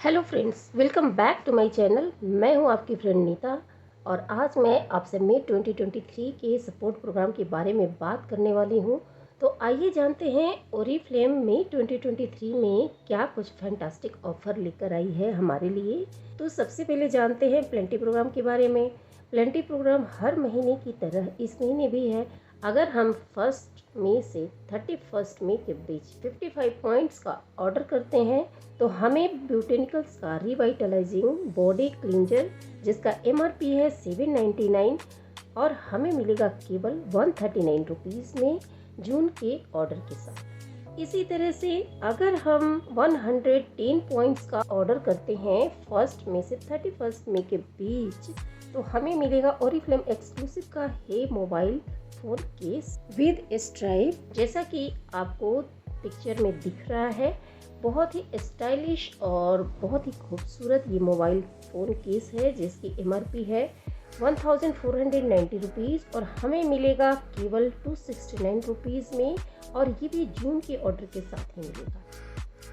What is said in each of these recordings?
Hello friends, welcome back to my channel. मैं हूं आपकी फ्रेंड नीता और आज मैं आपसे मई 2023 के सपोर्ट प्रोग्राम के बारे में बात करने वाली हूं। तो आइए जानते हैं ओरिफ्लेम मई 2023 में क्या कुछ फैंटास्टिक ऑफर लेकर आई है हमारे लिए। तो सबसे पहले जानते हैं प्लेंटी प्रोग्राम के बारे में। प्लेंटी प्रोग्राम हर महीने की तरह इस महीने भी है। अगर हम 1 मई से 31 मई के बीच 55 पॉइंट्स का ऑर्डर करते हैं तो हमें ब्यूटेनिकल्स का रिवाइटलाइजिंग बॉडी क्लींजर जिसका MRP है 799 और हमें मिलेगा केवल 139 रुपीज़ में जून के ऑर्डर के साथ। इसी तरह से अगर हम 110 पॉइंट्स का ऑर्डर करते हैं 1 मई से 31 मई के बीच तो हमें मिलेगा ओरिफ्लेम एक्सक्लूसिव का हे mobile phone case with stripe, जैसा कि आपको पिक्चर में दिख रहा है। बहुत ही स्टाइलिश और बहुत ही खूबसूरत ये मोबाइल फ़ोन केस है जिसकी MRP है 1490 रुपीज़ और हमें मिलेगा केवल 269 रुपीज़ में और ये भी जून के ऑर्डर के साथ ही मिलेगा।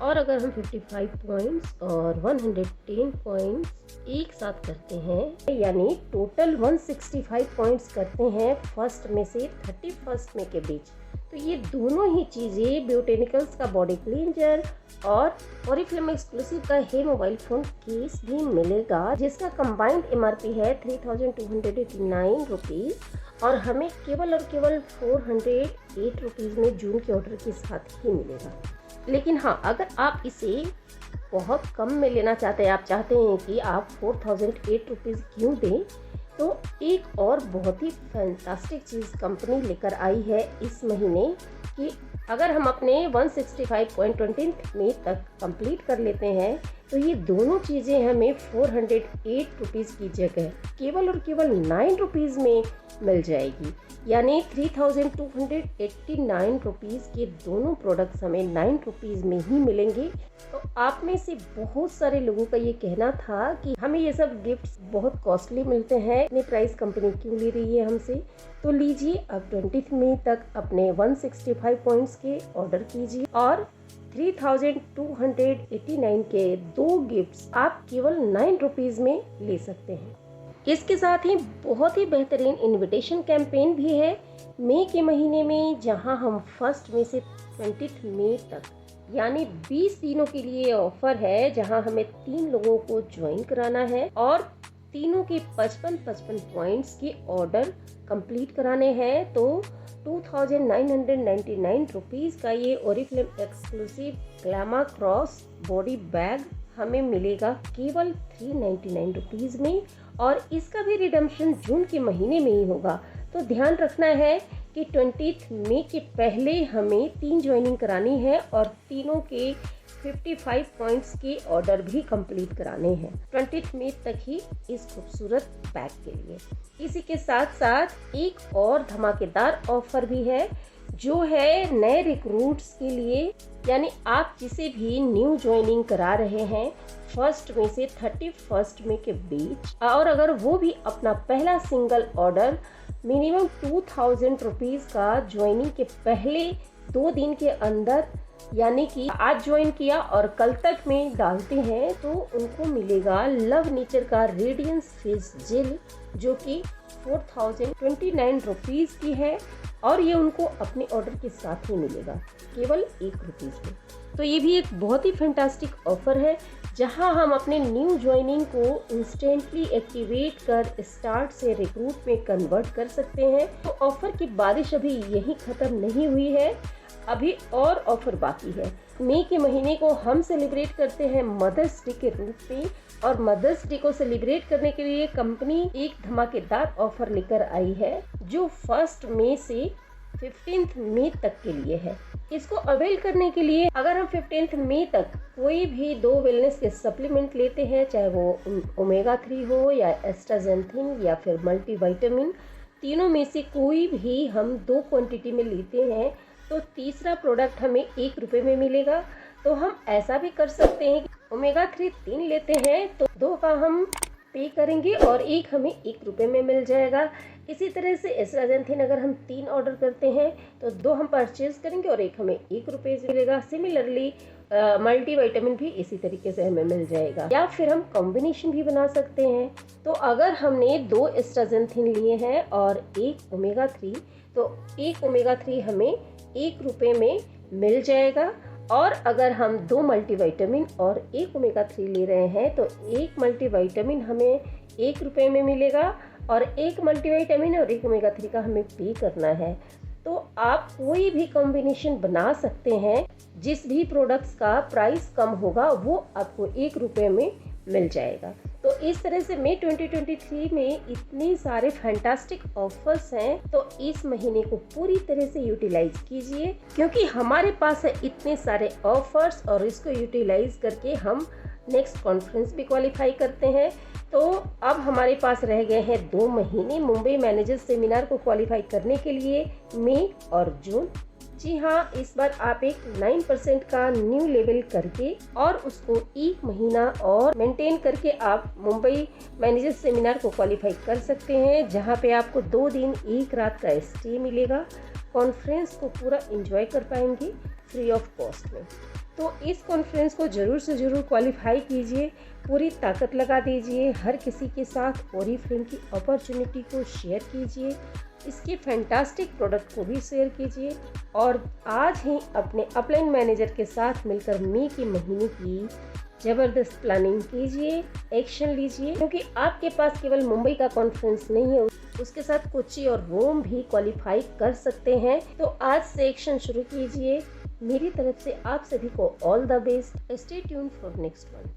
और अगर हम 55 पॉइंट्स और 110 पॉइंट्स एक साथ करते हैं यानी टोटल 165 पॉइंट्स करते हैं 1 मई से 31 मई के बीच तो ये दोनों ही चीज़ें ब्यूटेनिकल्स का बॉडी क्लींजर और ओरिफ्लेम एक्सक्लूसिव का हे मोबाइल फ़ोन केस भी मिलेगा जिसका कंबाइंड MRP है 3289 रुपीज़ और हमें केवल और केवल 408 रुपीज़ में जून के ऑर्डर के साथ ही मिलेगा। लेकिन हाँ, अगर आप इसे बहुत कम में लेना चाहते हैं, आप चाहते हैं कि आप 4008 रुपीज़ क्यों दें, तो एक और बहुत ही फैंटास्टिक चीज़ कंपनी लेकर आई है इस महीने कि अगर हम अपने 165.20 मई तक कंप्लीट कर लेते हैं तो ये दोनों चीज़ें हमें 408 रुपीज़ की जगह केवल और केवल 9 रुपीज़ में मिल जाएगी। यानी 3289 रुपीज़ के दोनों प्रोडक्ट्स हमें 9 रुपीज़ में ही मिलेंगे। तो आप में से बहुत सारे लोगों का ये कहना था कि हमें ये सब गिफ्ट्स बहुत कॉस्टली मिलते हैं, इतने प्राइस कंपनी क्यों ले रही है हमसे। तो लीजिए, अब 20 मई तक अपने 165 पॉइंट्स के ऑर्डर कीजिए और 3289 के 2 गिफ्ट्स आप केवल 9 रुपीज़ में ले सकते हैं। इसके साथ ही बहुत ही बेहतरीन इनविटेशन कैंपेन भी है मई के महीने में, जहां हम 1 मई से 20 मई तक यानी 20 दिनों के लिए ऑफर है, जहां हमें 3 लोगों को ज्वाइन कराना है और तीनों के 55 पॉइंट्स के ऑर्डर कंप्लीट कराने हैं। तो 2999 रुपीज़ का ये Oriflame exclusive glamour cross body bag हमें मिलेगा केवल 399 रुपीज़ में और इसका भी रिडम्पशन जून के महीने में ही होगा। तो ध्यान रखना है कि 20 मई के पहले हमें 3 ज्वाइनिंग करानी है और तीनों के 55 पॉइंट्स के ऑर्डर भी कंप्लीट कराने हैं 20 मई तक ही इस खूबसूरत बैग के लिए। इसी के साथ साथ एक और धमाकेदार ऑफर भी है जो है नए रिक्रूट्स के लिए, यानी आप जिसे भी न्यू ज्वाइनिंग करा रहे हैं 1 मई से 31 मई के बीच और अगर वो भी अपना पहला सिंगल ऑर्डर मिनिमम 2000 रुपीज़ का ज्वाइनिंग के पहले 2 दिन के अंदर यानी कि आज ज्वाइन किया और कल तक में डालते हैं तो उनको मिलेगा लव नेचर का रेडियंस फेस जेल जो कि 4029 रुपीज़ की है और ये उनको अपने ऑर्डर के साथ ही मिलेगा केवल 1 रुपीज़ में। तो ये भी एक बहुत ही फैंटास्टिक ऑफर है जहां हम अपने न्यू ज्वाइनिंग को इंस्टेंटली एक्टिवेट कर स्टार्ट से रिक्रूट में कन्वर्ट कर सकते हैं। तो ऑफर की बारिश अभी यही ख़त्म नहीं हुई है, अभी और ऑफर बाकी है। मई के महीने को हम सेलिब्रेट करते हैं मदर्स डे के रूप में और मदर्स डे को सेलिब्रेट करने के लिए कंपनी एक धमाकेदार ऑफर लेकर आई है जो 1 मई से 15 मई तक के लिए है। इसको अवेल करने के लिए अगर हम 15 मई तक कोई भी 2 वेलनेस के सप्लीमेंट लेते हैं, चाहे वो ओमेगा 3 हो या एस्ट्राजेंथिन या फिर मल्टीविटामिन, तीनों में से कोई भी हम 2 क्वांटिटी में लेते हैं तो तीसरा प्रोडक्ट हमें 1 रुपये में मिलेगा। तो हम ऐसा भी कर सकते हैं कि ओमेगा 3 लेते हैं तो 2 का हम पे करेंगे और एक हमें 1 रुपये में मिल जाएगा। इसी तरह से एस्ट्राजेंथिन अगर हम 3 ऑर्डर करते हैं तो 2 हम परचेज करेंगे और एक हमें 1 रुपये से मिलेगा। सिमिलरली मल्टीविटामिन भी इसी तरीके से हमें मिल जाएगा। या फिर हम कॉम्बिनेशन भी बना सकते हैं। तो अगर हमने 2 एस्ट्राजेंथिन लिए हैं और 1 ओमेगा 3, तो 1 ओमेगा 3 हमें 1 रुपये में मिल जाएगा। और अगर हम 2 मल्टीविटामिन और 1 ओमेगा 3 ले रहे हैं तो 1 मल्टीविटामिन हमें 1 रुपये में मिलेगा और 1 मल्टीविटामिन और 1 ओमेगा 3 का हमें पे करना है। तो आप कोई भी कॉम्बिनेशन बना सकते हैं। जिस भी प्रोडक्ट्स का प्राइस कम होगा वो आपको 1 रुपये में मिल जाएगा। तो इस तरह से मई 2023 में इतने सारे फैंटास्टिक ऑफर्स हैं, तो इस महीने को पूरी तरह से यूटिलाइज कीजिए क्योंकि हमारे पास है इतने सारे ऑफर्स और इसको यूटिलाइज करके हम नेक्स्ट कॉन्फ्रेंस भी क्वालिफाई करते हैं। तो अब हमारे पास रह गए हैं 2 महीने मुंबई मैनेजर्स सेमिनार को क्वालिफाई करने के लिए, मई और जून। जी हाँ, इस बार आप एक 9% का न्यू लेवल करके और उसको 1 महीना और मेंटेन करके आप मुंबई मैनेजर सेमिनार को क्वालिफाई कर सकते हैं, जहाँ पे आपको 2 दिन 1 रात का स्टे मिलेगा। कॉन्फ्रेंस को पूरा एंजॉय कर पाएंगे फ्री ऑफ कॉस्ट में। तो इस कॉन्फ्रेंस को ज़रूर से ज़रूर क्वालिफाई कीजिए, पूरी ताकत लगा दीजिए, हर किसी के साथ ओरिफ्लेम की अपॉर्चुनिटी को शेयर कीजिए, इसके फैंटास्टिक प्रोडक्ट को भी शेयर कीजिए और आज ही अपने अपलाइन मैनेजर के साथ मिलकर मई के महीने की ज़बरदस्त प्लानिंग कीजिए, एक्शन लीजिए क्योंकि आपके पास केवल मुंबई का कॉन्फ्रेंस नहीं है, उसके साथ कोच्चि और रोम भी क्वालिफाई कर सकते हैं। तो आज से एक्शन शुरू कीजिए। मेरी तरफ से आप सभी को all the best. Stay tuned for next one.